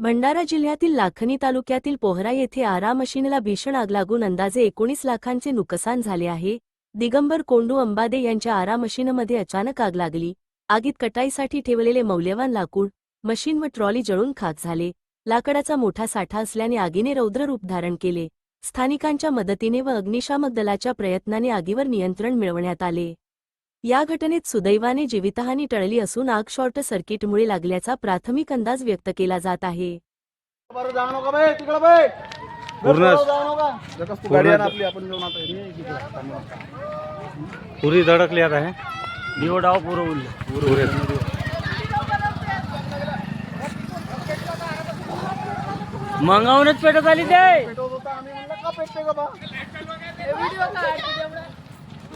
भंडारा जिल्ह्यातील लाखनी तालुक्यातील पोहरा येथे आरा मशीनला भीषण आग लागून अंदाजे 19 लाखांचे नुकसान झाले आहे। दिगंबर कोंडू अंबादे यांच्या आरा मशीनमध्ये अचानक आग लागली। आगीत कटाईसाठी ठेवलेले मौल्यवान लाकूड, मशीन व ट्रॉली जळून खाक झाले। लाकडाचा मोठा साठा असल्याने आगीने रौद्र रूप धारण केले। स्थानिकांच्या मदतीने व अग्निशामक दलाच्या प्रयत्नाने आगीवर नियंत्रण मिळवण्यात आले। या घटनेत सुदैवाने जीवितहानी टळली असून आग शॉर्ट सर्किटमुळे लागल्याचा प्राथमिक अंदाज व्यक्त केला जात आहे। पूरी धडकली आता है निवडाव पुरवले मंगावूनच पेटत आली ते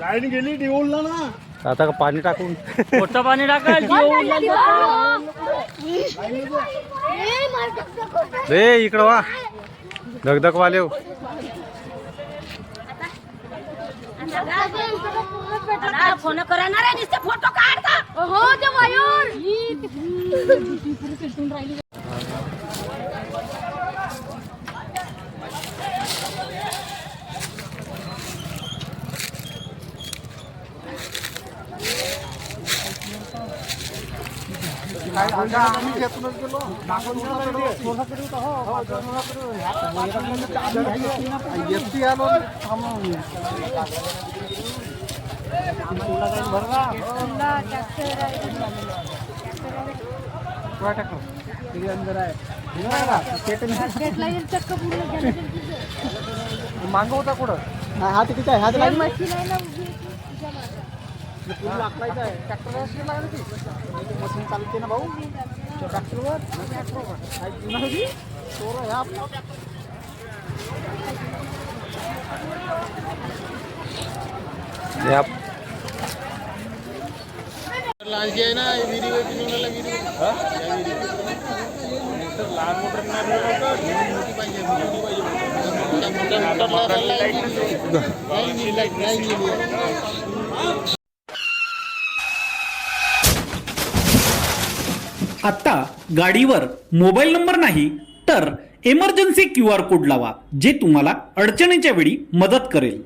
लाईन गेली डिवोलला ना आता का पाणी टाकून मोठं पाणी टाकाल रे इकडं वा धगधग वाले हो। फोन करणार आहे नुसते फोटो काढता हो ते वायर मांग होता कुठं हा तिकीट आहे हा मशीन आहे ना ट्रॅक्टर मशीन चालते ना भाऊ ट्रॅक्टरवर आहे ना लहान आता गाडीवर मोबाईल नंबर नाही तर इमर्जन्सी QR कोड लावा, जे तुम्हाला अडचणीच्या वेळी मदत करेल।